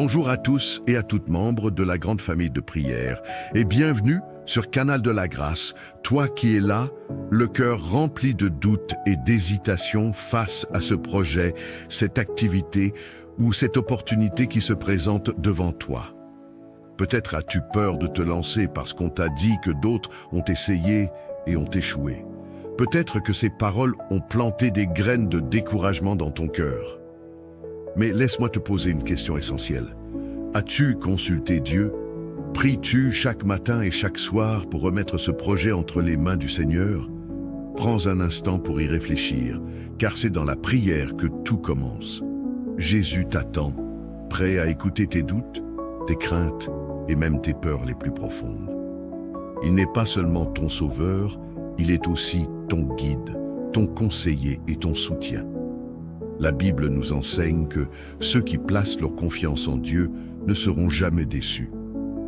Bonjour à tous et à toutes membres de la grande famille de prière et bienvenue sur Canal de la Grâce, toi qui es là, le cœur rempli de doutes et d'hésitations face à ce projet, cette activité ou cette opportunité qui se présente devant toi. Peut-être as-tu peur de te lancer parce qu'on t'a dit que d'autres ont essayé et ont échoué. Peut-être que ces paroles ont planté des graines de découragement dans ton cœur. Mais laisse-moi te poser une question essentielle. As-tu consulté Dieu? Pries-tu chaque matin et chaque soir pour remettre ce projet entre les mains du Seigneur? Prends un instant pour y réfléchir, car c'est dans la prière que tout commence. Jésus t'attend, prêt à écouter tes doutes, tes craintes et même tes peurs les plus profondes. Il n'est pas seulement ton sauveur, il est aussi ton guide, ton conseiller et ton soutien. La Bible nous enseigne que ceux qui placent leur confiance en Dieu ne seront jamais déçus.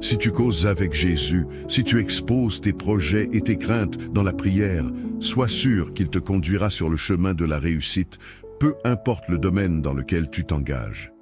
Si tu causes avec Jésus, si tu exposes tes projets et tes craintes dans la prière, sois sûr qu'il te conduira sur le chemin de la réussite, peu importe le domaine dans lequel tu t'engages.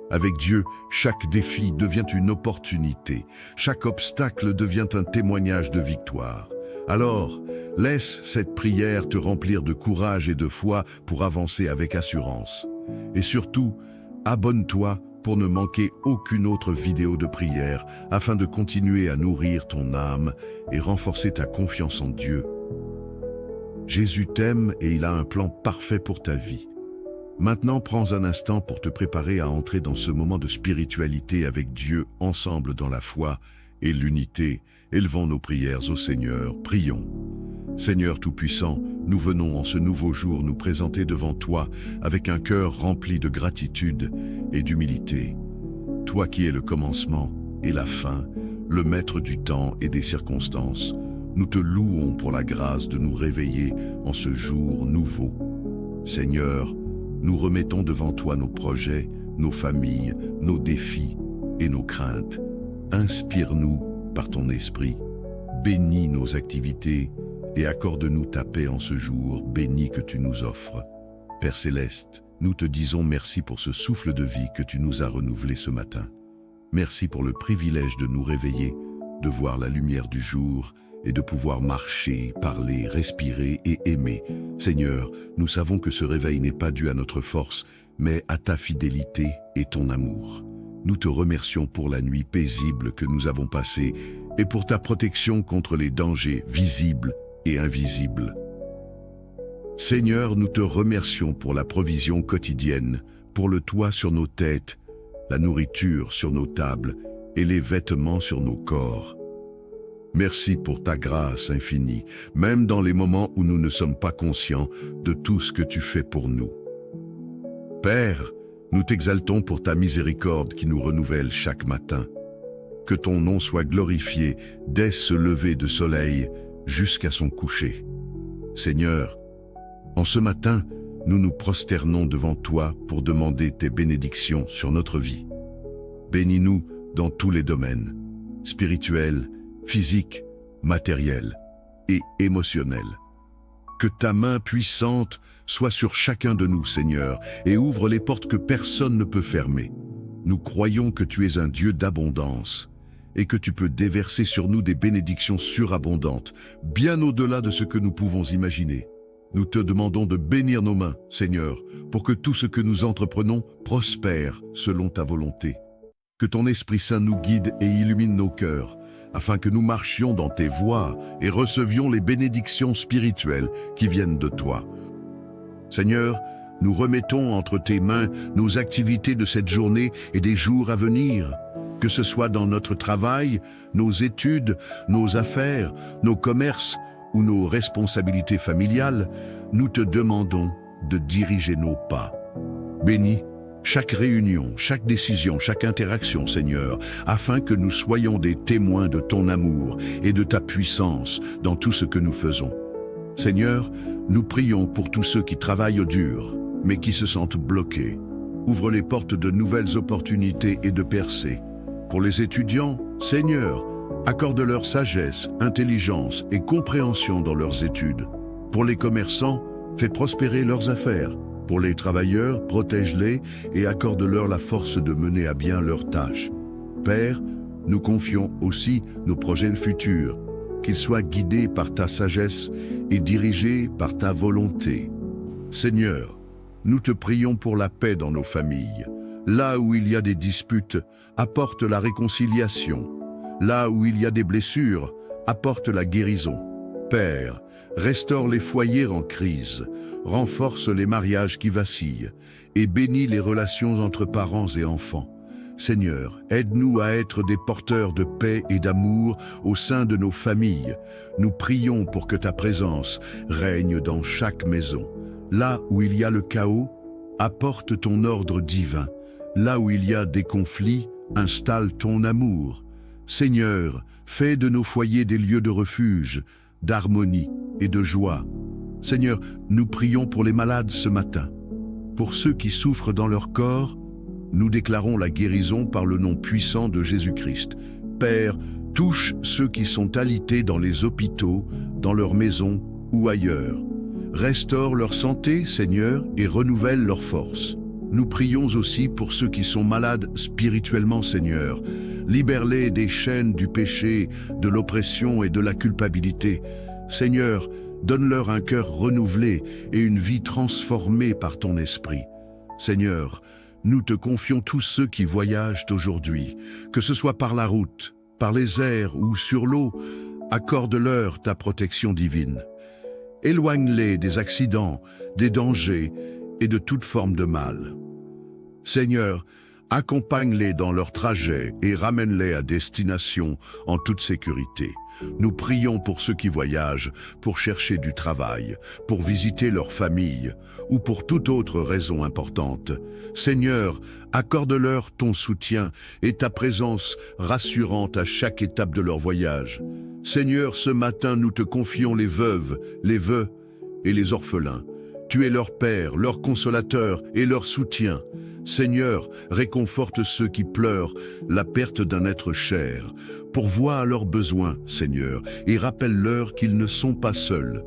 Avec Dieu, chaque défi devient une opportunité, chaque obstacle devient un témoignage de victoire. Alors, laisse cette prière te remplir de courage et de foi pour avancer avec assurance. Et surtout, abonne-toi pour ne manquer aucune autre vidéo de prière afin de continuer à nourrir ton âme et renforcer ta confiance en Dieu. Jésus t'aime et il a un plan parfait pour ta vie. Maintenant, prends un instant pour te préparer à entrer dans ce moment de spiritualité avec Dieu ensemble dans la foi et l'unité. Élevons nos prières au Seigneur, prions. Seigneur Tout-Puissant, nous venons en ce nouveau jour nous présenter devant toi avec un cœur rempli de gratitude et d'humilité. Toi qui es le commencement et la fin, le maître du temps et des circonstances, nous te louons pour la grâce de nous réveiller en ce jour nouveau. Seigneur, nous remettons devant toi nos projets, nos familles, nos défis et nos craintes. Inspire-nous par ton esprit, bénis nos activités et accorde-nous ta paix en ce jour béni que tu nous offres. Père Céleste, nous te disons merci pour ce souffle de vie que tu nous as renouvelé ce matin. Merci pour le privilège de nous réveiller, de voir la lumière du jour et de pouvoir marcher, parler, respirer et aimer. Seigneur, nous savons que ce réveil n'est pas dû à notre force, mais à ta fidélité et ton amour. Nous te remercions pour la nuit paisible que nous avons passée et pour ta protection contre les dangers visibles et invisibles. Seigneur, nous te remercions pour la provision quotidienne, pour le toit sur nos têtes, la nourriture sur nos tables et les vêtements sur nos corps. Merci pour ta grâce infinie, même dans les moments où nous ne sommes pas conscients de tout ce que tu fais pour nous. Père, nous t'exaltons pour ta miséricorde qui nous renouvelle chaque matin. Que ton nom soit glorifié dès ce lever de soleil jusqu'à son coucher. Seigneur, en ce matin, nous nous prosternons devant toi pour demander tes bénédictions sur notre vie. Bénis-nous dans tous les domaines, spirituels, physiques, matériels et émotionnels. Que ta main puissante soit sur chacun de nous, Seigneur, et ouvre les portes que personne ne peut fermer. Nous croyons que tu es un Dieu d'abondance et que tu peux déverser sur nous des bénédictions surabondantes, bien au-delà de ce que nous pouvons imaginer. Nous te demandons de bénir nos mains, Seigneur, pour que tout ce que nous entreprenons prospère selon ta volonté. Que ton Esprit Saint nous guide et illumine nos cœurs, afin que nous marchions dans tes voies et recevions les bénédictions spirituelles qui viennent de toi. Seigneur, nous remettons entre tes mains nos activités de cette journée et des jours à venir, que ce soit dans notre travail, nos études, nos affaires, nos commerces ou nos responsabilités familiales, nous te demandons de diriger nos pas. Bénis chaque réunion, chaque décision, chaque interaction, Seigneur, afin que nous soyons des témoins de ton amour et de ta puissance dans tout ce que nous faisons. Seigneur, nous prions pour tous ceux qui travaillent au dur, mais qui se sentent bloqués. Ouvre les portes de nouvelles opportunités et de percées. Pour les étudiants, Seigneur, accorde-leur sagesse, intelligence et compréhension dans leurs études. Pour les commerçants, fais prospérer leurs affaires. Pour les travailleurs, protège-les et accorde-leur la force de mener à bien leurs tâches. Père, nous confions aussi nos projets futurs, qu'ils soient guidés par ta sagesse et dirigés par ta volonté. Seigneur, nous te prions pour la paix dans nos familles. Là où il y a des disputes, apporte la réconciliation. Là où il y a des blessures, apporte la guérison. Père, restaure les foyers en crise, renforce les mariages qui vacillent et bénis les relations entre parents et enfants. Seigneur, aide-nous à être des porteurs de paix et d'amour au sein de nos familles. Nous prions pour que ta présence règne dans chaque maison. Là où il y a le chaos, apporte ton ordre divin. Là où il y a des conflits, installe ton amour. Seigneur, fais de nos foyers des lieux de refuge, d'harmonie et de joie. Seigneur, nous prions pour les malades ce matin. Pour ceux qui souffrent dans leur corps, nous déclarons la guérison par le nom puissant de Jésus-Christ. Père, touche ceux qui sont alités dans les hôpitaux, dans leurs maisons ou ailleurs. Restaure leur santé, Seigneur, et renouvelle leur force. Nous prions aussi pour ceux qui sont malades spirituellement, Seigneur. Libère-les des chaînes du péché, de l'oppression et de la culpabilité. Seigneur, donne-leur un cœur renouvelé et une vie transformée par ton esprit. Seigneur, nous te confions tous ceux qui voyagent aujourd'hui, que ce soit par la route, par les airs ou sur l'eau, accorde-leur ta protection divine. Éloigne-les des accidents, des dangers et de toute forme de mal. Seigneur, accompagne-les dans leur trajet et ramène-les à destination en toute sécurité. Nous prions pour ceux qui voyagent, pour chercher du travail, pour visiter leur famille ou pour toute autre raison importante. Seigneur, accorde-leur ton soutien et ta présence rassurante à chaque étape de leur voyage. Seigneur, ce matin, nous te confions les veuves, les veufs et les orphelins. Tu es leur Père, leur consolateur et leur soutien. Seigneur, réconforte ceux qui pleurent la perte d'un être cher. Pourvois à leurs besoins, Seigneur, et rappelle-leur qu'ils ne sont pas seuls.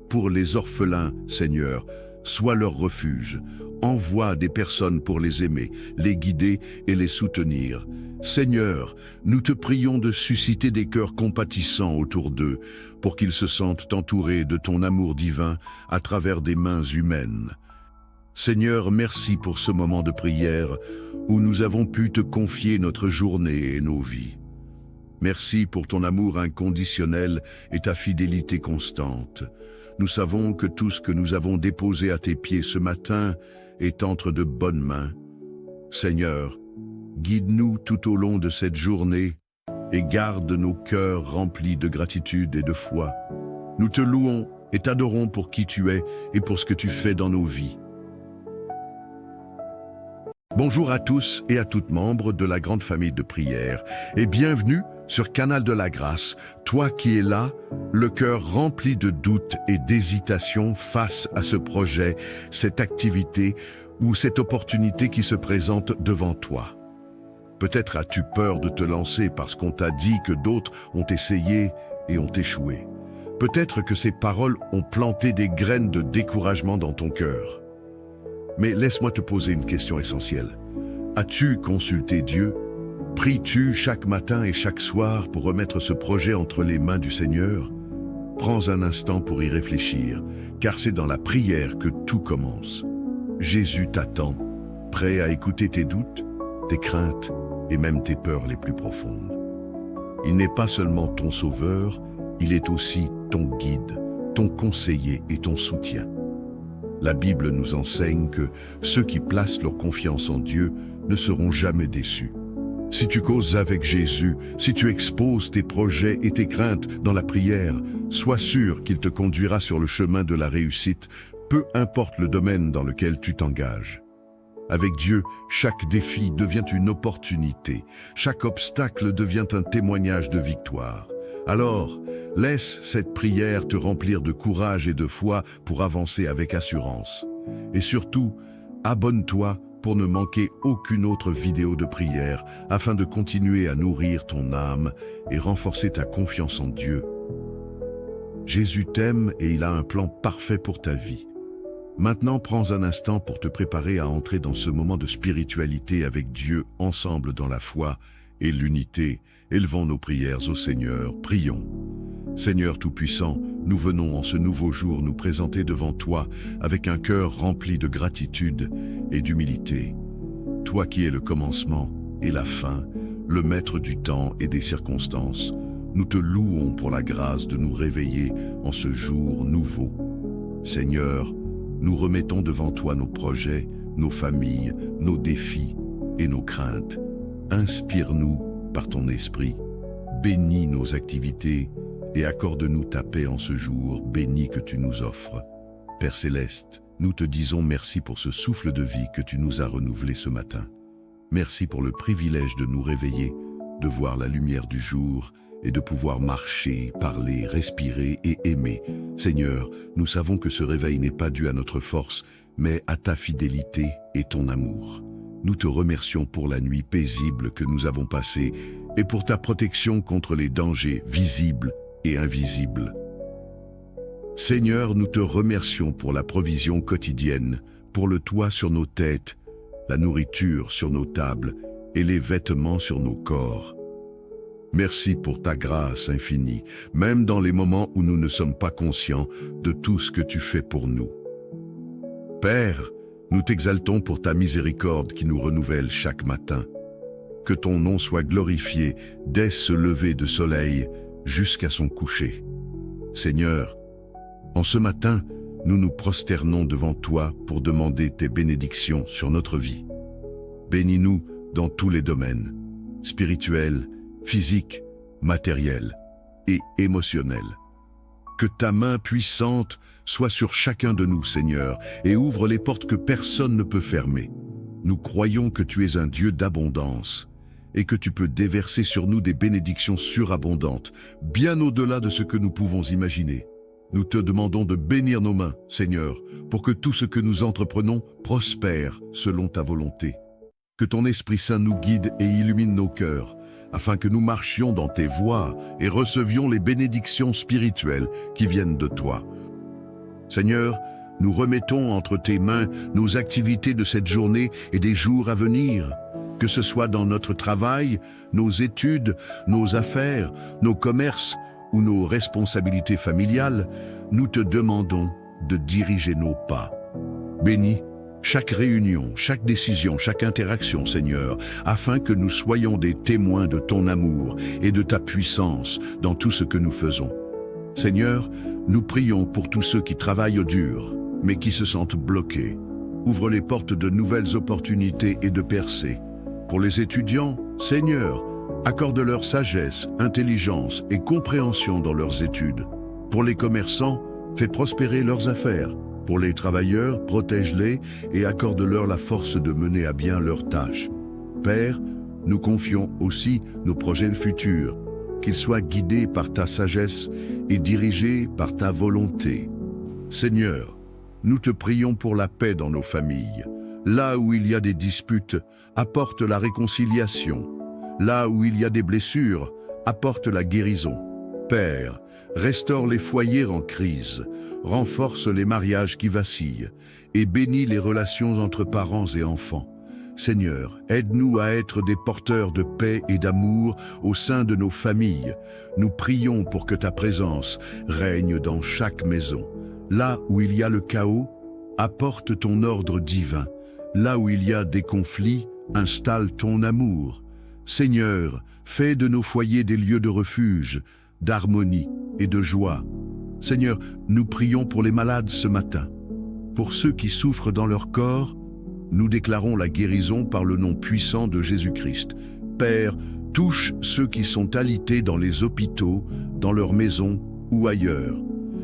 Pour les orphelins, Seigneur, sois leur refuge. Envoie des personnes pour les aimer, les guider et les soutenir. Seigneur, nous te prions de susciter des cœurs compatissants autour d'eux, pour qu'ils se sentent entourés de ton amour divin à travers des mains humaines. Seigneur, merci pour ce moment de prière où nous avons pu te confier notre journée et nos vies. Merci pour ton amour inconditionnel et ta fidélité constante. Nous savons que tout ce que nous avons déposé à tes pieds ce matin est entre de bonnes mains. Seigneur, guide-nous tout au long de cette journée et garde nos cœurs remplis de gratitude et de foi. Nous te louons et t'adorons pour qui tu es et pour ce que tu fais dans nos vies. Bonjour à tous et à toutes membres de la grande famille de prière et bienvenue sur Canal de la Grâce, toi qui es là, le cœur rempli de doutes et d'hésitations face à ce projet, cette activité ou cette opportunité qui se présente devant toi. Peut-être as-tu peur de te lancer parce qu'on t'a dit que d'autres ont essayé et ont échoué. Peut-être que ces paroles ont planté des graines de découragement dans ton cœur. Mais laisse-moi te poser une question essentielle. As-tu consulté Dieu? Pries-tu chaque matin et chaque soir pour remettre ce projet entre les mains du Seigneur? Prends un instant pour y réfléchir, car c'est dans la prière que tout commence. Jésus t'attend, prêt à écouter tes doutes, tes craintes et même tes peurs les plus profondes. Il n'est pas seulement ton sauveur, il est aussi ton guide, ton conseiller et ton soutien. La Bible nous enseigne que ceux qui placent leur confiance en Dieu ne seront jamais déçus. Si tu causes avec Jésus, si tu exposes tes projets et tes craintes dans la prière, sois sûr qu'il te conduira sur le chemin de la réussite, peu importe le domaine dans lequel tu t'engages. Avec Dieu, chaque défi devient une opportunité, chaque obstacle devient un témoignage de victoire. Alors, laisse cette prière te remplir de courage et de foi pour avancer avec assurance. Et surtout, abonne-toi pour ne manquer aucune autre vidéo de prière afin de continuer à nourrir ton âme et renforcer ta confiance en Dieu. Jésus t'aime et il a un plan parfait pour ta vie. Maintenant, prends un instant pour te préparer à entrer dans ce moment de spiritualité avec Dieu, ensemble dans la foi et l'unité. Élevons nos prières au Seigneur, prions. Seigneur Tout-Puissant, nous venons en ce nouveau jour nous présenter devant toi avec un cœur rempli de gratitude et d'humilité. Toi qui es le commencement et la fin, le maître du temps et des circonstances, nous te louons pour la grâce de nous réveiller en ce jour nouveau. Seigneur, nous remettons devant toi nos projets, nos familles, nos défis et nos craintes. Inspire-nous par ton esprit, bénis nos activités et accorde-nous ta paix en ce jour béni que tu nous offres. Père Céleste, nous te disons merci pour ce souffle de vie que tu nous as renouvelé ce matin. Merci pour le privilège de nous réveiller, de voir la lumière du jour et de pouvoir marcher, parler, respirer et aimer. Seigneur, nous savons que ce réveil n'est pas dû à notre force, mais à ta fidélité et ton amour. Nous te remercions pour la nuit paisible que nous avons passée et pour ta protection contre les dangers visibles et invisibles. Seigneur, nous te remercions pour la provision quotidienne, pour le toit sur nos têtes, la nourriture sur nos tables et les vêtements sur nos corps. Merci pour ta grâce infinie, même dans les moments où nous ne sommes pas conscients de tout ce que tu fais pour nous. Père, nous t'exaltons pour ta miséricorde qui nous renouvelle chaque matin. Que ton nom soit glorifié dès ce lever de soleil jusqu'à son coucher. Seigneur, en ce matin, nous nous prosternons devant toi pour demander tes bénédictions sur notre vie. Bénis-nous dans tous les domaines, spirituels, physiques, matériels et émotionnels. Que ta main puissante soit sur chacun de nous, Seigneur, et ouvre les portes que personne ne peut fermer. Nous croyons que tu es un Dieu d'abondance et que tu peux déverser sur nous des bénédictions surabondantes, bien au-delà de ce que nous pouvons imaginer. Nous te demandons de bénir nos mains, Seigneur, pour que tout ce que nous entreprenons prospère selon ta volonté. Que ton Esprit Saint nous guide et illumine nos cœurs, afin que nous marchions dans tes voies et recevions les bénédictions spirituelles qui viennent de toi. Seigneur, nous remettons entre tes mains nos activités de cette journée et des jours à venir, que ce soit dans notre travail, nos études, nos affaires, nos commerces ou nos responsabilités familiales. Nous te demandons de diriger nos pas. Bénis chaque réunion, chaque décision, chaque interaction, Seigneur, afin que nous soyons des témoins de ton amour et de ta puissance dans tout ce que nous faisons. Seigneur, nous prions pour tous ceux qui travaillent au dur, mais qui se sentent bloqués. Ouvre les portes de nouvelles opportunités et de percées. Pour les étudiants, Seigneur, accorde-leur sagesse, intelligence et compréhension dans leurs études. Pour les commerçants, fais prospérer leurs affaires. Pour les travailleurs, protège-les et accorde-leur la force de mener à bien leurs tâches. Père, nous confions aussi nos projets futurs, qu'ils soient guidés par ta sagesse et dirigés par ta volonté. Seigneur, nous te prions pour la paix dans nos familles. Là où il y a des disputes, apporte la réconciliation. Là où il y a des blessures, apporte la guérison. Père, restaure les foyers en crise, renforce les mariages qui vacillent et bénis les relations entre parents et enfants. Seigneur, aide-nous à être des porteurs de paix et d'amour au sein de nos familles. Nous prions pour que ta présence règne dans chaque maison. Là où il y a le chaos, apporte ton ordre divin. Là où il y a des conflits, installe ton amour. Seigneur, fais de nos foyers des lieux de refuge, d'harmonie et de joie. Seigneur, nous prions pour les malades ce matin. Pour ceux qui souffrent dans leur corps, nous déclarons la guérison par le nom puissant de Jésus-Christ. Père, touche ceux qui sont alités dans les hôpitaux, dans leurs maisons ou ailleurs.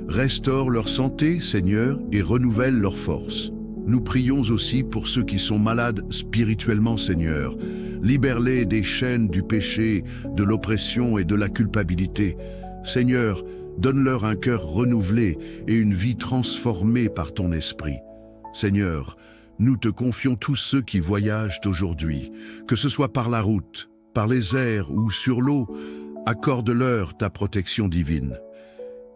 Restaure leur santé, Seigneur, et renouvelle leur force. Nous prions aussi pour ceux qui sont malades spirituellement, Seigneur. Libère-les des chaînes du péché, de l'oppression et de la culpabilité. Seigneur, donne-leur un cœur renouvelé et une vie transformée par ton esprit. Seigneur, nous te confions tous ceux qui voyagent aujourd'hui, que ce soit par la route, par les airs ou sur l'eau. Accorde-leur ta protection divine.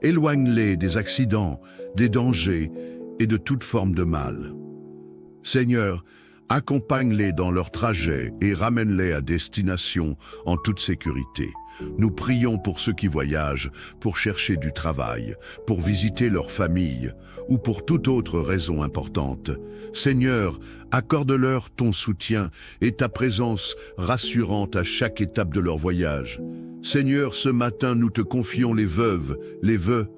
Éloigne-les des accidents, des dangers et de toute forme de mal. Seigneur, accompagne-les dans leur trajet et ramène-les à destination en toute sécurité. Nous prions pour ceux qui voyagent, pour chercher du travail, pour visiter leur famille ou pour toute autre raison importante. Seigneur, accorde-leur ton soutien et ta présence rassurante à chaque étape de leur voyage. Seigneur, ce matin, nous te confions les veuves, les veufs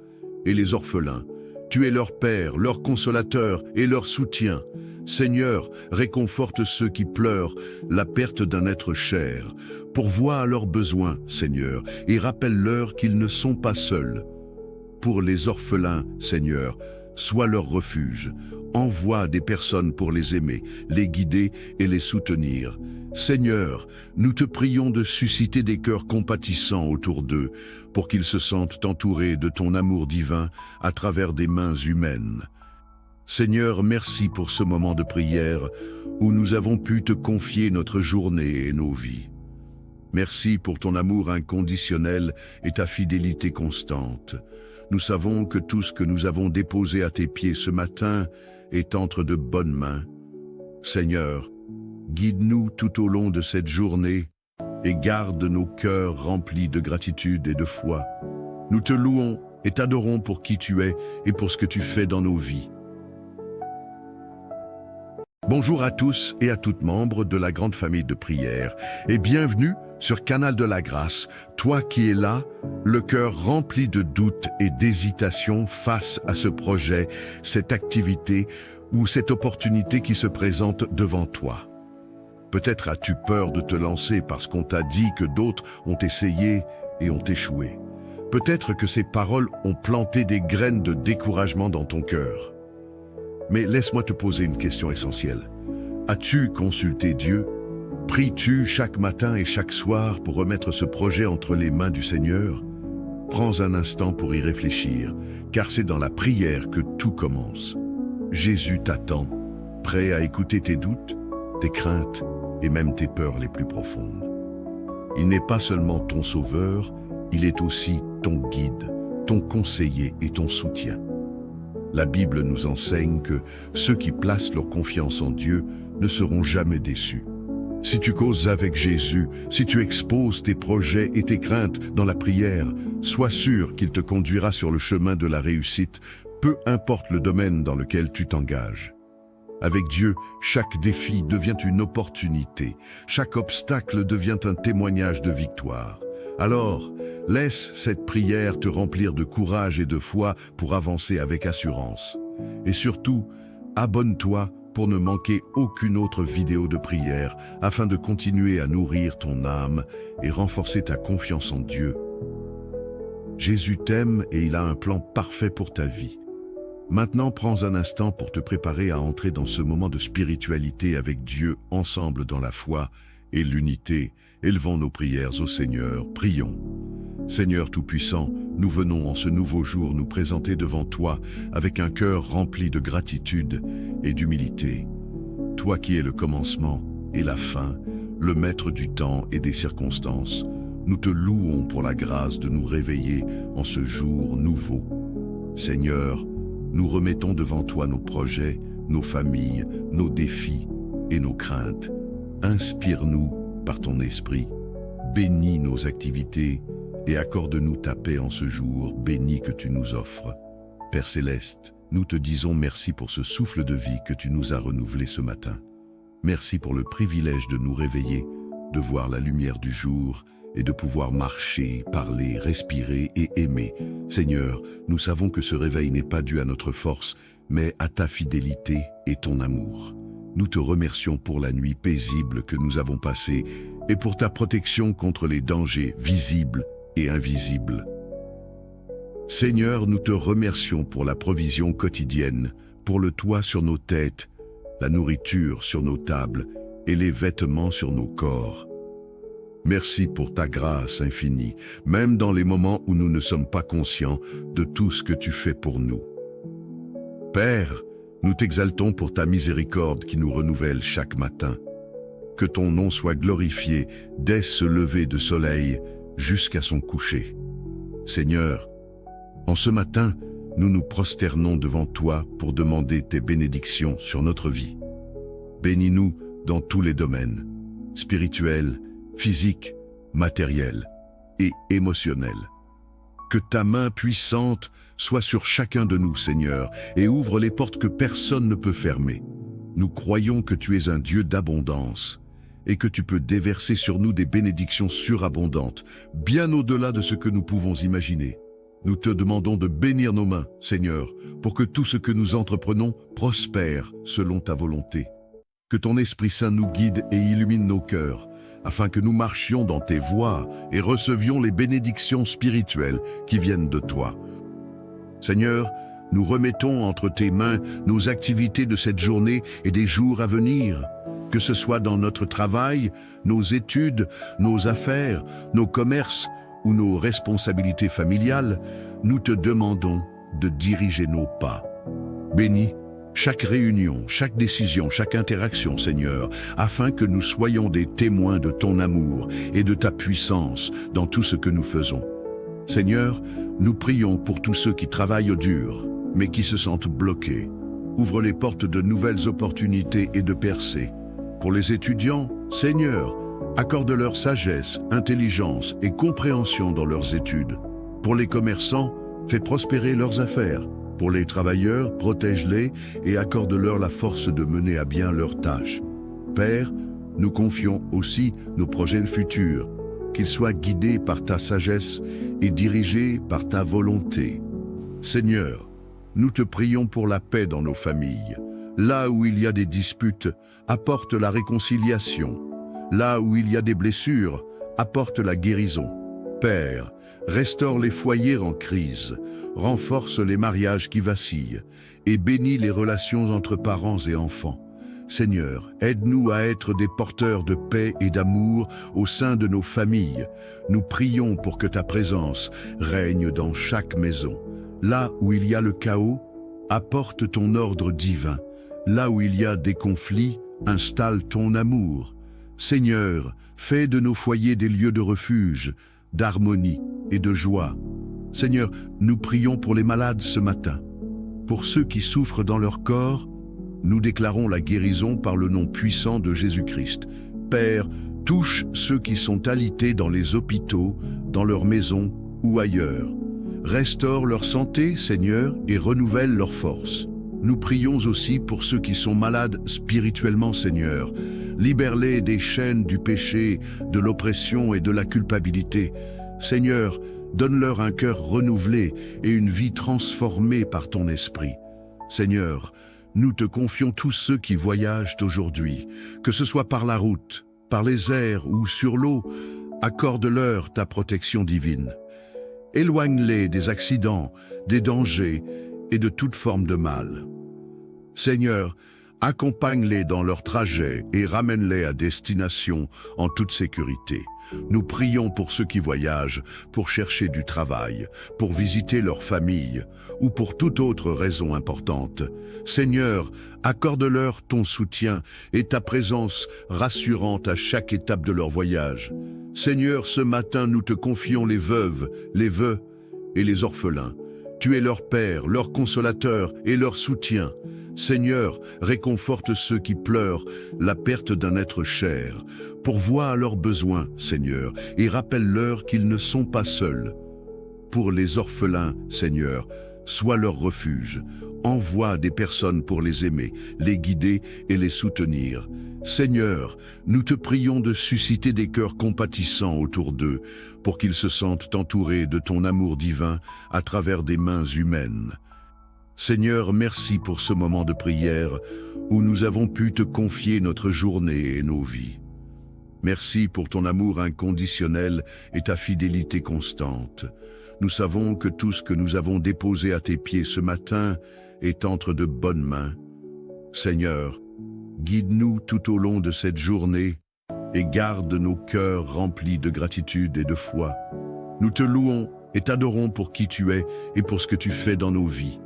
et les orphelins. Tu es leur Père, leur consolateur et leur soutien. Seigneur, réconforte ceux qui pleurent la perte d'un être cher. Pourvois à leurs besoins, Seigneur, et rappelle-leur qu'ils ne sont pas seuls. Pour les orphelins, Seigneur, sois leur refuge. Envoie des personnes pour les aimer, les guider et les soutenir. Seigneur, nous te prions de susciter des cœurs compatissants autour d'eux, pour qu'ils se sentent entourés de ton amour divin à travers des mains humaines. Seigneur, merci pour ce moment de prière où nous avons pu te confier notre journée et nos vies. Merci pour ton amour inconditionnel et ta fidélité constante. Nous savons que tout ce que nous avons déposé à tes pieds ce matin est entre de bonnes mains. Seigneur, guide-nous tout au long de cette journée et garde nos cœurs remplis de gratitude et de foi. Nous te louons et t'adorons pour qui tu es et pour ce que tu fais dans nos vies. Bonjour à tous et à toutes membres de la grande famille de prière et bienvenue sur Canal de la Grâce, toi qui es là, le cœur rempli de doutes et d'hésitations face à ce projet, cette activité ou cette opportunité qui se présente devant toi. Peut-être as-tu peur de te lancer parce qu'on t'a dit que d'autres ont essayé et ont échoué. Peut-être que ces paroles ont planté des graines de découragement dans ton cœur. Mais laisse-moi te poser une question essentielle. As-tu consulté Dieu? Pries-tu chaque matin et chaque soir pour remettre ce projet entre les mains du Seigneur? Prends un instant pour y réfléchir, car c'est dans la prière que tout commence. Jésus t'attend, prêt à écouter tes doutes, tes craintes et même tes peurs les plus profondes. Il n'est pas seulement ton sauveur, il est aussi ton guide, ton conseiller et ton soutien. La Bible nous enseigne que ceux qui placent leur confiance en Dieu ne seront jamais déçus. Si tu causes avec Jésus, si tu exposes tes projets et tes craintes dans la prière, sois sûr qu'il te conduira sur le chemin de la réussite, peu importe le domaine dans lequel tu t'engages. Avec Dieu, chaque défi devient une opportunité, chaque obstacle devient un témoignage de victoire. Alors, laisse cette prière te remplir de courage et de foi pour avancer avec assurance. Et surtout, abonne-toi pour ne manquer aucune autre vidéo de prière afin de continuer à nourrir ton âme et renforcer ta confiance en Dieu. Jésus t'aime et il a un plan parfait pour ta vie. Maintenant, prends un instant pour te préparer à entrer dans ce moment de spiritualité avec Dieu ensemble dans la foi et l'unité. Élevons nos prières au Seigneur, prions. Seigneur Tout-Puissant, nous venons en ce nouveau jour nous présenter devant toi avec un cœur rempli de gratitude et d'humilité. Toi qui es le commencement et la fin, le maître du temps et des circonstances, nous te louons pour la grâce de nous réveiller en ce jour nouveau. Seigneur, nous remettons devant toi nos projets, nos familles, nos défis et nos craintes. Inspire-nous par ton esprit, bénis nos activités et accorde-nous ta paix en ce jour béni que tu nous offres. Père Céleste, nous te disons merci pour ce souffle de vie que tu nous as renouvelé ce matin. Merci pour le privilège de nous réveiller, de voir la lumière du jour et de pouvoir marcher, parler, respirer et aimer. Seigneur, nous savons que ce réveil n'est pas dû à notre force, mais à ta fidélité et ton amour. Nous te remercions pour la nuit paisible que nous avons passée et pour ta protection contre les dangers visibles et invisibles. Seigneur, nous te remercions pour la provision quotidienne, pour le toit sur nos têtes, la nourriture sur nos tables et les vêtements sur nos corps. Merci pour ta grâce infinie, même dans les moments où nous ne sommes pas conscients de tout ce que tu fais pour nous. Père, nous t'exaltons pour ta miséricorde qui nous renouvelle chaque matin. Que ton nom soit glorifié dès ce lever de soleil jusqu'à son coucher. Seigneur, en ce matin, nous nous prosternons devant toi pour demander tes bénédictions sur notre vie. Bénis-nous dans tous les domaines, spirituels, physiques, matériels et émotionnels. Que ta main puissante soit sur chacun de nous, Seigneur, et ouvre les portes que personne ne peut fermer. Nous croyons que tu es un Dieu d'abondance et que tu peux déverser sur nous des bénédictions surabondantes, bien au-delà de ce que nous pouvons imaginer. Nous te demandons de bénir nos mains, Seigneur, pour que tout ce que nous entreprenons prospère selon ta volonté. Que ton Esprit Saint nous guide et illumine nos cœurs, afin que nous marchions dans tes voies et recevions les bénédictions spirituelles qui viennent de toi. Seigneur, nous remettons entre tes mains nos activités de cette journée et des jours à venir, que ce soit dans notre travail, nos études, nos affaires, nos commerces ou nos responsabilités familiales. Nous te demandons de diriger nos pas. Bénis chaque réunion, chaque décision, chaque interaction, Seigneur, afin que nous soyons des témoins de ton amour et de ta puissance dans tout ce que nous faisons. Seigneur, nous prions pour tous ceux qui travaillent au dur, mais qui se sentent bloqués. Ouvre les portes de nouvelles opportunités et de percées. Pour les étudiants, Seigneur, accorde-leur sagesse, intelligence et compréhension dans leurs études. Pour les commerçants, fais prospérer leurs affaires. Pour les travailleurs, protège-les et accorde-leur la force de mener à bien leurs tâches. Père, nous confions aussi nos projets futurs, qu'ils soient guidés par ta sagesse et dirigés par ta volonté. Seigneur, nous te prions pour la paix dans nos familles. Là où il y a des disputes, apporte la réconciliation. Là où il y a des blessures, apporte la guérison. Père, restaure les foyers en crise, renforce les mariages qui vacillent et bénis les relations entre parents et enfants. Seigneur, aide-nous à être des porteurs de paix et d'amour au sein de nos familles. Nous prions pour que ta présence règne dans chaque maison. Là où il y a le chaos, apporte ton ordre divin. Là où il y a des conflits, installe ton amour. Seigneur, fais de nos foyers des lieux de refuge, d'harmonie et de joie. Seigneur, nous prions pour les malades ce matin. Pour ceux qui souffrent dans leur corps, nous déclarons la guérison par le nom puissant de Jésus-Christ. Père, touche ceux qui sont alités dans les hôpitaux, dans leurs maisons ou ailleurs. Restaure leur santé, Seigneur, et renouvelle leur force. Nous prions aussi pour ceux qui sont malades spirituellement, Seigneur. Libère-les des chaînes du péché, de l'oppression et de la culpabilité. Seigneur, donne-leur un cœur renouvelé et une vie transformée par ton esprit. Seigneur, nous te confions tous ceux qui voyagent aujourd'hui, que ce soit par la route, par les airs ou sur l'eau. Accorde-leur ta protection divine. Éloigne-les des accidents, des dangers et de toute forme de mal. Seigneur, accompagne-les dans leur trajet et ramène-les à destination en toute sécurité. Nous prions pour ceux qui voyagent, pour chercher du travail, pour visiter leur famille ou pour toute autre raison importante. Seigneur, accorde-leur ton soutien et ta présence rassurante à chaque étape de leur voyage. Seigneur, ce matin, nous te confions les veuves, les veufs et les orphelins. Tu es leur Père, leur consolateur et leur soutien. Seigneur, réconforte ceux qui pleurent la perte d'un être cher. Pourvois à leurs besoins, Seigneur, et rappelle-leur qu'ils ne sont pas seuls. Pour les orphelins, Seigneur, sois leur refuge. Envoie des personnes pour les aimer, les guider et les soutenir. Seigneur, nous te prions de susciter des cœurs compatissants autour d'eux, pour qu'ils se sentent entourés de ton amour divin à travers des mains humaines. Seigneur, merci pour ce moment de prière où nous avons pu te confier notre journée et nos vies. Merci pour ton amour inconditionnel et ta fidélité constante. Nous savons que tout ce que nous avons déposé à tes pieds ce matin est entre de bonnes mains. Seigneur, guide-nous tout au long de cette journée et garde nos cœurs remplis de gratitude et de foi. Nous te louons et t'adorons pour qui tu es et pour ce que tu fais dans nos vies.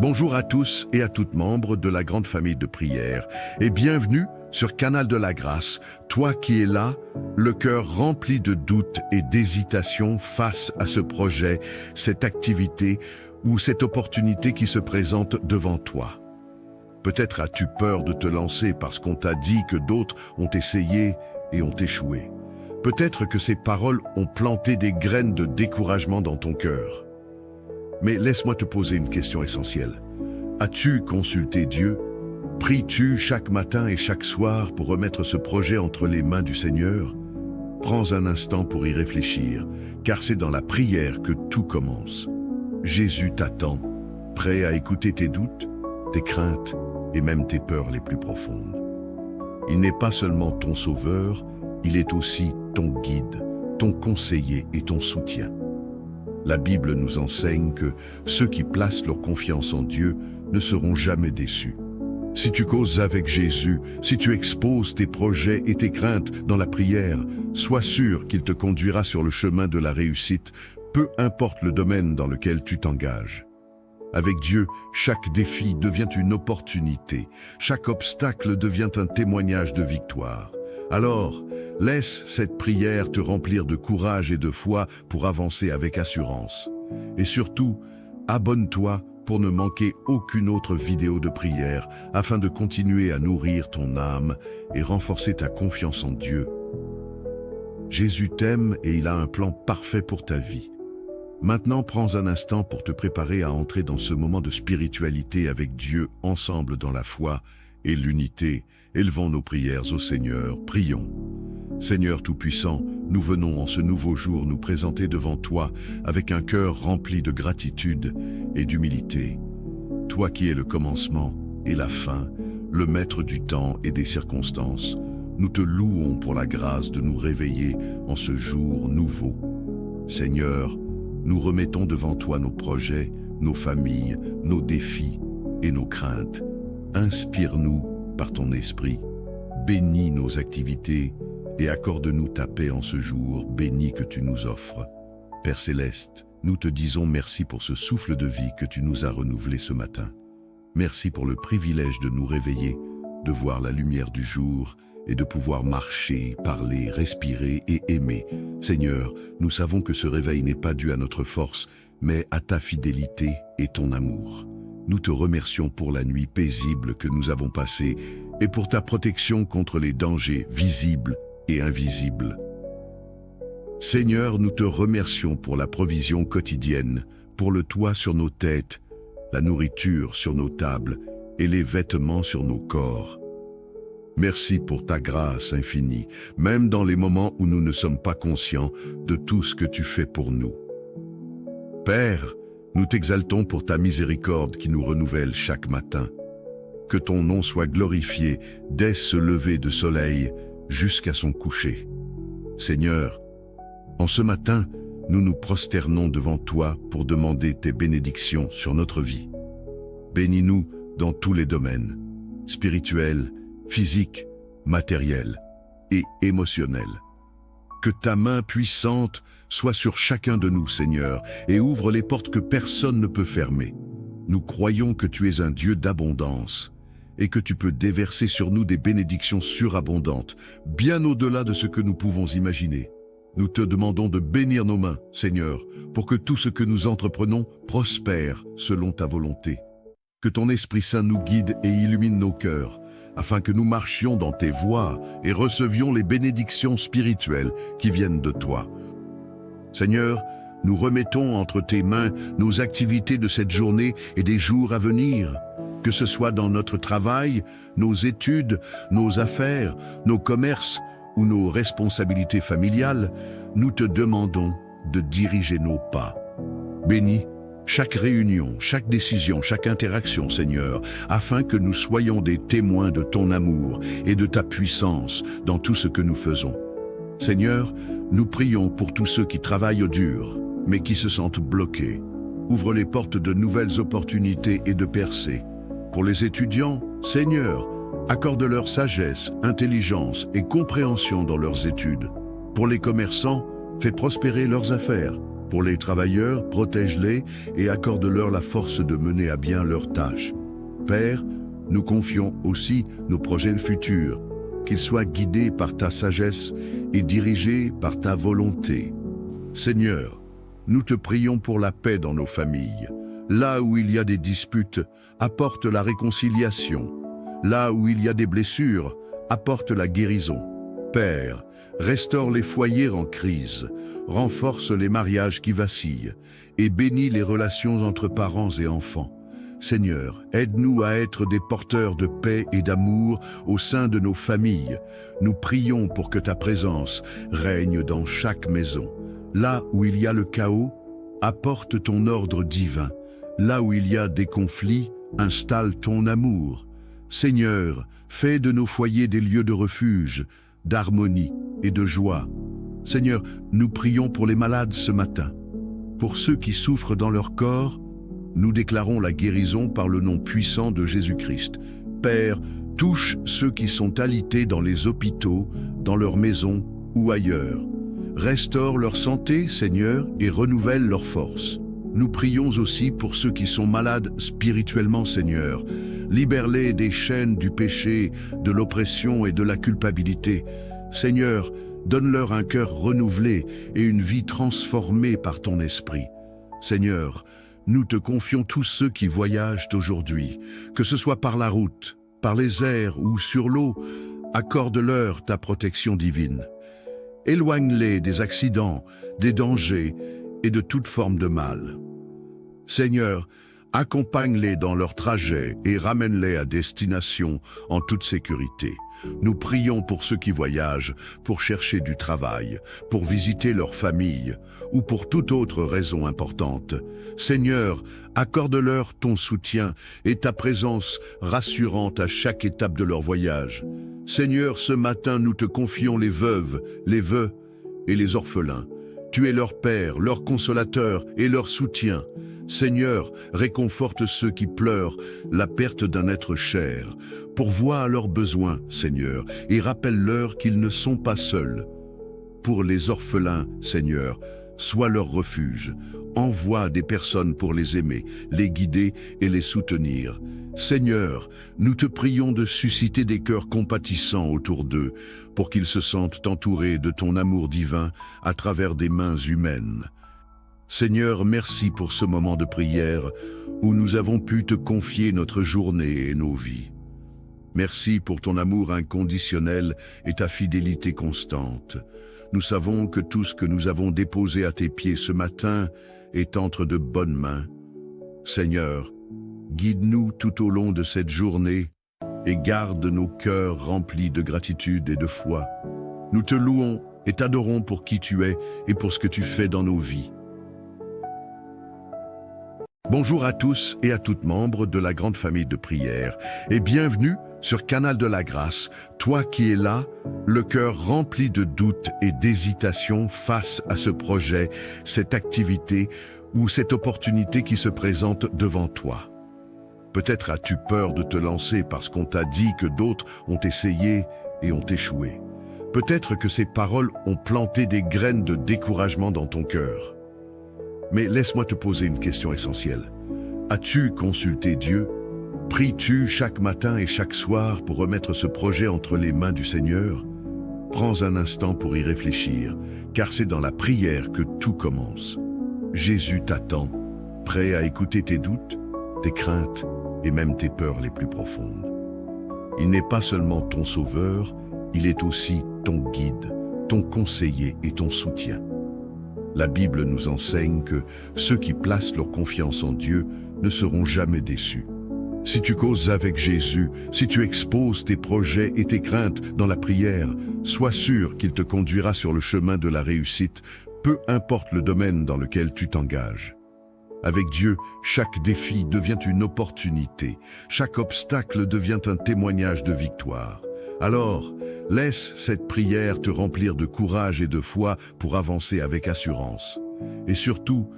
Bonjour à tous et à toutes membres de la grande famille de prière et bienvenue sur Canal de la Grâce, toi qui es là, le cœur rempli de doutes et d'hésitation face à ce projet, cette activité ou cette opportunité qui se présente devant toi. Peut-être as-tu peur de te lancer parce qu'on t'a dit que d'autres ont essayé et ont échoué. Peut-être que ces paroles ont planté des graines de découragement dans ton cœur. Mais laisse-moi te poser une question essentielle. As-tu consulté Dieu? Pries-tu chaque matin et chaque soir pour remettre ce projet entre les mains du Seigneur? Prends un instant pour y réfléchir, car c'est dans la prière que tout commence. Jésus t'attend, prêt à écouter tes doutes, tes craintes et même tes peurs les plus profondes. Il n'est pas seulement ton sauveur, il est aussi ton guide, ton conseiller et ton soutien. La Bible nous enseigne que ceux qui placent leur confiance en Dieu ne seront jamais déçus. Si tu causes avec Jésus, si tu exposes tes projets et tes craintes dans la prière, sois sûr qu'il te conduira sur le chemin de la réussite, peu importe le domaine dans lequel tu t'engages. Avec Dieu, chaque défi devient une opportunité, chaque obstacle devient un témoignage de victoire. Alors, laisse cette prière te remplir de courage et de foi pour avancer avec assurance. Et surtout, abonne-toi pour ne manquer aucune autre vidéo de prière afin de continuer à nourrir ton âme et renforcer ta confiance en Dieu. Jésus t'aime et il a un plan parfait pour ta vie. Maintenant, prends un instant pour te préparer à entrer dans ce moment de spiritualité avec Dieu ensemble dans la foi et l'unité. Élevons nos prières au Seigneur, prions. Seigneur Tout-Puissant, nous venons en ce nouveau jour nous présenter devant toi avec un cœur rempli de gratitude et d'humilité. Toi qui es le commencement et la fin, le maître du temps et des circonstances, nous te louons pour la grâce de nous réveiller en ce jour nouveau. Seigneur, nous remettons devant toi nos projets, nos familles, nos défis et nos craintes. Inspire-nous par ton esprit, bénis nos activités et accorde-nous ta paix en ce jour béni que tu nous offres. Père Céleste, nous te disons merci pour ce souffle de vie que tu nous as renouvelé ce matin. Merci pour le privilège de nous réveiller, de voir la lumière du jour et de pouvoir marcher, parler, respirer et aimer. Seigneur, nous savons que ce réveil n'est pas dû à notre force, mais à ta fidélité et ton amour. Nous te remercions pour la nuit paisible que nous avons passée et pour ta protection contre les dangers visibles et invisibles. Seigneur, nous te remercions pour la provision quotidienne, pour le toit sur nos têtes, la nourriture sur nos tables et les vêtements sur nos corps. Merci pour ta grâce infinie, même dans les moments où nous ne sommes pas conscients de tout ce que tu fais pour nous. Père, nous t'exaltons pour ta miséricorde qui nous renouvelle chaque matin. Que ton nom soit glorifié dès ce lever de soleil jusqu'à son coucher. Seigneur, en ce matin, nous nous prosternons devant toi pour demander tes bénédictions sur notre vie. Bénis-nous dans tous les domaines, spirituels, physiques, matériels et émotionnels. Que ta main puissante soit sur chacun de nous, Seigneur, et ouvre les portes que personne ne peut fermer. Nous croyons que tu es un Dieu d'abondance et que tu peux déverser sur nous des bénédictions surabondantes, bien au-delà de ce que nous pouvons imaginer. Nous te demandons de bénir nos mains, Seigneur, pour que tout ce que nous entreprenons prospère selon ta volonté. Que ton Esprit Saint nous guide et illumine nos cœurs, afin que nous marchions dans tes voies et recevions les bénédictions spirituelles qui viennent de toi. Seigneur, nous remettons entre tes mains nos activités de cette journée et des jours à venir, que ce soit dans notre travail, nos études, nos affaires, nos commerces ou nos responsabilités familiales. Nous te demandons de diriger nos pas. Bénis chaque réunion, chaque décision, chaque interaction, Seigneur, afin que nous soyons des témoins de ton amour et de ta puissance dans tout ce que nous faisons. Seigneur, nous prions pour tous ceux qui travaillent au dur, mais qui se sentent bloqués. Ouvre les portes de nouvelles opportunités et de percées. Pour les étudiants, Seigneur, accorde-leur sagesse, intelligence et compréhension dans leurs études. Pour les commerçants, fais prospérer leurs affaires. Pour les travailleurs, protège-les et accorde-leur la force de mener à bien leurs tâches. Père, nous confions aussi nos projets futurs. qu'ils soient guidés par ta sagesse et dirigés par ta volonté. Seigneur, nous te prions pour la paix dans nos familles. Là où il y a des disputes, apporte la réconciliation. Là où il y a des blessures, apporte la guérison. Père, restaure les foyers en crise, renforce les mariages qui vacillent et bénis les relations entre parents et enfants. Seigneur, aide-nous à être des porteurs de paix et d'amour au sein de nos familles. Nous prions pour que ta présence règne dans chaque maison. Là où il y a le chaos, apporte ton ordre divin. Là où il y a des conflits, installe ton amour. Seigneur, fais de nos foyers des lieux de refuge, d'harmonie et de joie. Seigneur, nous prions pour les malades ce matin. Pour ceux qui souffrent dans leur corps, nous déclarons la guérison par le nom puissant de Jésus-Christ. Père, touche ceux qui sont alités dans les hôpitaux, dans leurs maisons ou ailleurs. Restaure leur santé, Seigneur, et renouvelle leur force. Nous prions aussi pour ceux qui sont malades spirituellement, Seigneur. Libère-les des chaînes du péché, de l'oppression et de la culpabilité. Seigneur, donne-leur un cœur renouvelé et une vie transformée par ton esprit. Seigneur, nous te confions tous ceux qui voyagent aujourd'hui, que ce soit par la route, par les airs ou sur l'eau, accorde-leur ta protection divine. Éloigne-les des accidents, des dangers et de toute forme de mal. Seigneur, accompagne-les dans leur trajet et ramène-les à destination en toute sécurité. Nous prions pour ceux qui voyagent, pour chercher du travail, pour visiter leur famille ou pour toute autre raison importante. Seigneur, accorde-leur ton soutien et ta présence rassurante à chaque étape de leur voyage. Seigneur, ce matin, nous te confions les veuves, les veufs et les orphelins. Tu es leur Père, leur consolateur et leur soutien. Seigneur, réconforte ceux qui pleurent la perte d'un être cher. Pourvois à leurs besoins, Seigneur, et rappelle-leur qu'ils ne sont pas seuls. Pour les orphelins, Seigneur, sois leur refuge. Envoie des personnes pour les aimer, les guider et les soutenir. Seigneur, nous te prions de susciter des cœurs compatissants autour d'eux, pour qu'ils se sentent entourés de ton amour divin à travers des mains humaines. Seigneur, merci pour ce moment de prière où nous avons pu te confier notre journée et nos vies. Merci pour ton amour inconditionnel et ta fidélité constante. Nous savons que tout ce que nous avons déposé à tes pieds ce matin est entre de bonnes mains. Seigneur, guide-nous tout au long de cette journée et garde nos cœurs remplis de gratitude et de foi. Nous te louons et t'adorons pour qui tu es et pour ce que tu fais dans nos vies. Bonjour à tous et à toutes membres de la grande famille de prière et bienvenue sur Canal de la Grâce, toi qui es là, le cœur rempli de doutes et d'hésitations face à ce projet, cette activité ou cette opportunité qui se présente devant toi. Peut-être as-tu peur de te lancer parce qu'on t'a dit que d'autres ont essayé et ont échoué. Peut-être que ces paroles ont planté des graines de découragement dans ton cœur. Mais laisse-moi te poser une question essentielle. As-tu consulté Dieu? Pries-tu chaque matin et chaque soir pour remettre ce projet entre les mains du Seigneur? Prends un instant pour y réfléchir, car c'est dans la prière que tout commence. Jésus t'attend, prêt à écouter tes doutes, tes craintes et même tes peurs les plus profondes. Il n'est pas seulement ton sauveur, il est aussi ton guide, ton conseiller et ton soutien. La Bible nous enseigne que ceux qui placent leur confiance en Dieu ne seront jamais déçus. Si tu causes avec Jésus, si tu exposes tes projets et tes craintes dans la prière, sois sûr qu'il te conduira sur le chemin de la réussite, peu importe le domaine dans lequel tu t'engages. Avec Dieu, chaque défi devient une opportunité, chaque obstacle devient un témoignage de victoire. Alors, laisse cette prière te remplir de courage et de foi pour avancer avec assurance. Et surtout,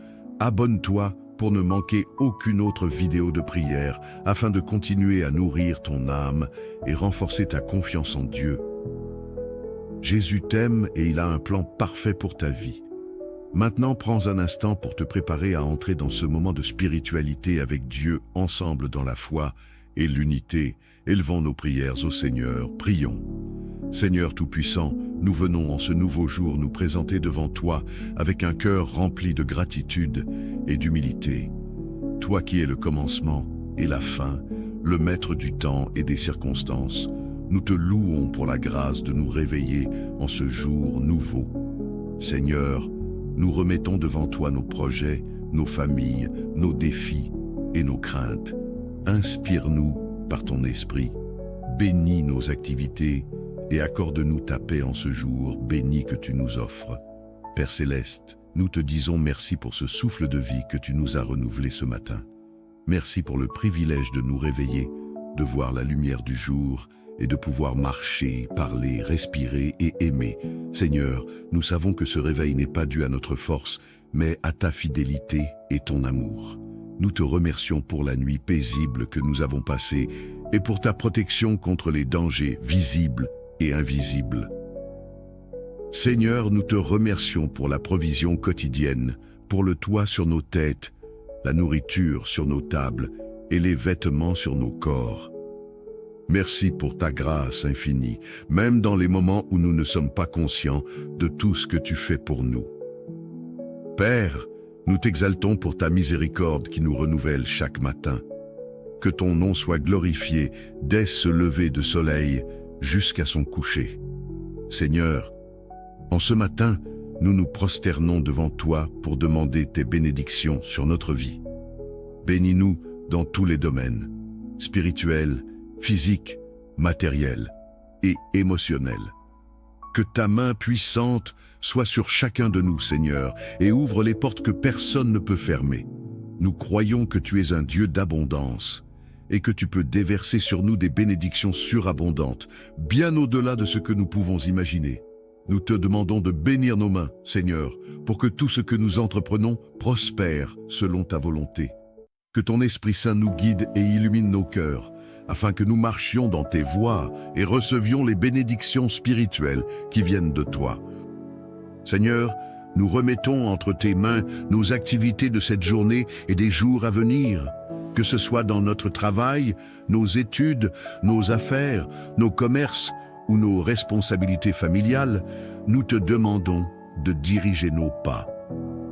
abonne-toi pour ne manquer aucune autre vidéo de prière afin de continuer à nourrir ton âme et renforcer ta confiance en Dieu. Jésus t'aime et il a un plan parfait pour ta vie. Maintenant, prends un instant pour te préparer à entrer dans ce moment de spiritualité avec Dieu ensemble dans la foi et l'unité. Élevons nos prières au Seigneur, prions. Seigneur Tout-Puissant, nous venons en ce nouveau jour nous présenter devant toi avec un cœur rempli de gratitude et d'humilité. Toi qui es le commencement et la fin, le maître du temps et des circonstances, nous te louons pour la grâce de nous réveiller en ce jour nouveau. Seigneur, nous remettons devant toi nos projets, nos familles, nos défis et nos craintes. Inspire-nous par ton esprit, bénis nos activités et accorde-nous ta paix en ce jour béni que tu nous offres. Père Céleste, nous te disons merci pour ce souffle de vie que tu nous as renouvelé ce matin. Merci pour le privilège de nous réveiller, de voir la lumière du jour et de pouvoir marcher, parler, respirer et aimer. Seigneur, nous savons que ce réveil n'est pas dû à notre force, mais à ta fidélité et ton amour. Nous te remercions pour la nuit paisible que nous avons passée et pour ta protection contre les dangers visibles et invisibles. Seigneur, nous te remercions pour la provision quotidienne, pour le toit sur nos têtes, la nourriture sur nos tables et les vêtements sur nos corps. Merci pour ta grâce infinie, même dans les moments où nous ne sommes pas conscients de tout ce que tu fais pour nous. Père, nous t'exaltons pour ta miséricorde qui nous renouvelle chaque matin. Que ton nom soit glorifié dès ce lever de soleil jusqu'à son coucher. Seigneur, en ce matin, nous nous prosternons devant toi pour demander tes bénédictions sur notre vie. Bénis-nous dans tous les domaines, spirituels, physiques, matériels et émotionnels. Que ta main puissante soit sur chacun de nous, Seigneur, et ouvre les portes que personne ne peut fermer. Nous croyons que tu es un Dieu d'abondance et que tu peux déverser sur nous des bénédictions surabondantes, bien au-delà de ce que nous pouvons imaginer. Nous te demandons de bénir nos mains, Seigneur, pour que tout ce que nous entreprenons prospère selon ta volonté. Que ton Esprit Saint nous guide et illumine nos cœurs, afin que nous marchions dans tes voies et recevions les bénédictions spirituelles qui viennent de toi. Seigneur, nous remettons entre tes mains nos activités de cette journée et des jours à venir. Que ce soit dans notre travail, nos études, nos affaires, nos commerces ou nos responsabilités familiales, nous te demandons de diriger nos pas.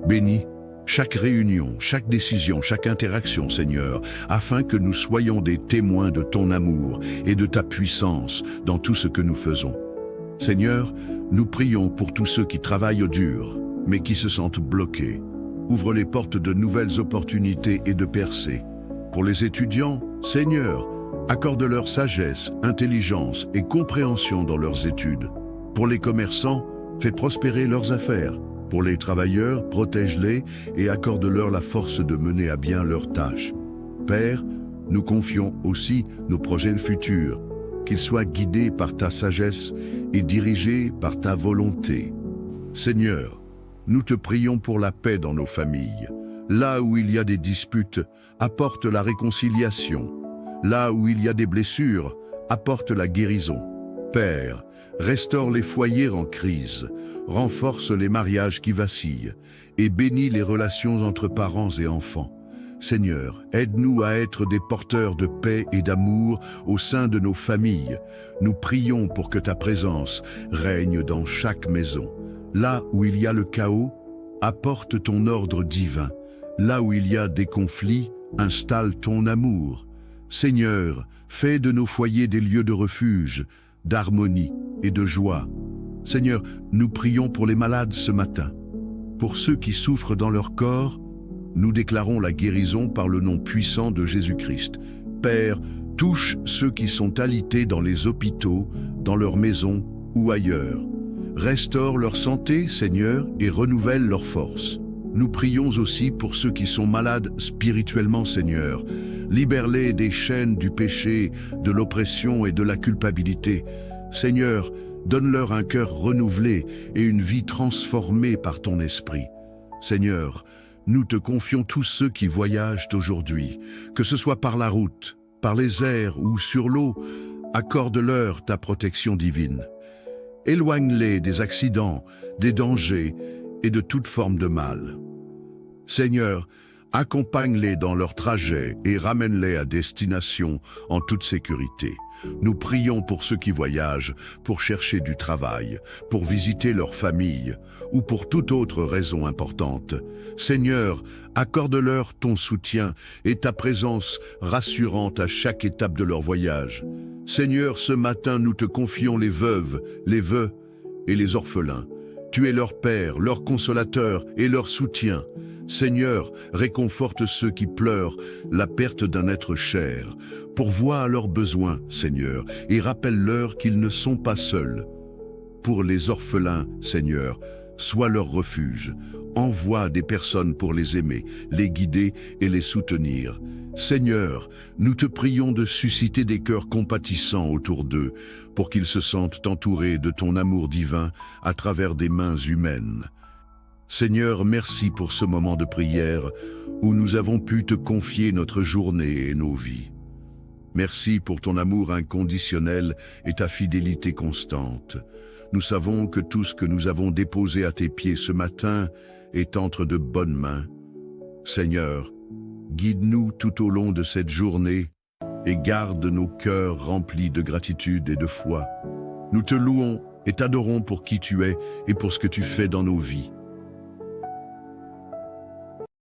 Bénis chaque réunion, chaque décision, chaque interaction, Seigneur, afin que nous soyons des témoins de ton amour et de ta puissance dans tout ce que nous faisons. Seigneur, nous prions pour tous ceux qui travaillent au dur, mais qui se sentent bloqués. Ouvre les portes de nouvelles opportunités et de percées. Pour les étudiants, Seigneur, accorde-leur sagesse, intelligence et compréhension dans leurs études. Pour les commerçants, fais prospérer leurs affaires. Pour les travailleurs, protège-les et accorde-leur la force de mener à bien leurs tâches. Père, nous confions aussi nos projets futurs, qu'ils soient guidés par ta sagesse et dirigés par ta volonté. Seigneur, nous te prions pour la paix dans nos familles. Là où il y a des disputes, apporte la réconciliation. Là où il y a des blessures, apporte la guérison. Père, restaure les foyers en crise, renforce les mariages qui vacillent et bénis les relations entre parents et enfants. Seigneur, aide-nous à être des porteurs de paix et d'amour au sein de nos familles. Nous prions pour que ta présence règne dans chaque maison. Là où il y a le chaos, apporte ton ordre divin. Là où il y a des conflits, installe ton amour. Seigneur, fais de nos foyers des lieux de refuge, d'harmonie et de joie. Seigneur, nous prions pour les malades ce matin. Pour ceux qui souffrent dans leur corps, nous déclarons la guérison par le nom puissant de Jésus-Christ. Père, touche ceux qui sont alités dans les hôpitaux, dans leurs maisons ou ailleurs. Restaure leur santé, Seigneur, et renouvelle leur force. Nous prions aussi pour ceux qui sont malades spirituellement, Seigneur. Libère-les des chaînes du péché, de l'oppression et de la culpabilité. Seigneur, donne-leur un cœur renouvelé et une vie transformée par ton esprit. Seigneur, nous te confions tous ceux qui voyagent aujourd'hui, que ce soit par la route, par les airs ou sur l'eau, accorde-leur ta protection divine. Éloigne-les des accidents, des dangers et de toute forme de mal. Seigneur, Accompagne-les dans leur trajet et ramène-les à destination en toute sécurité. Nous prions pour ceux qui voyagent, pour chercher du travail, pour visiter leur famille ou pour toute autre raison importante. Seigneur, accorde-leur ton soutien et ta présence rassurante à chaque étape de leur voyage. Seigneur, ce matin, nous te confions les veuves, les veufs et les orphelins. Tu es leur Père, leur consolateur et leur soutien. Seigneur, réconforte ceux qui pleurent la perte d'un être cher. Pourvois à leurs besoins, Seigneur, et rappelle-leur qu'ils ne sont pas seuls. Pour les orphelins, Seigneur, sois leur refuge. Envoie des personnes pour les aimer, les guider et les soutenir. Seigneur, nous te prions de susciter des cœurs compatissants autour d'eux, pour qu'ils se sentent entourés de ton amour divin à travers des mains humaines. Seigneur, merci pour ce moment de prière où nous avons pu te confier notre journée et nos vies. Merci pour ton amour inconditionnel et ta fidélité constante. Nous savons que tout ce que nous avons déposé à tes pieds ce matin est entre de bonnes mains. Seigneur, guide-nous tout au long de cette journée et garde nos cœurs remplis de gratitude et de foi. Nous te louons et t'adorons pour qui tu es et pour ce que tu fais dans nos vies.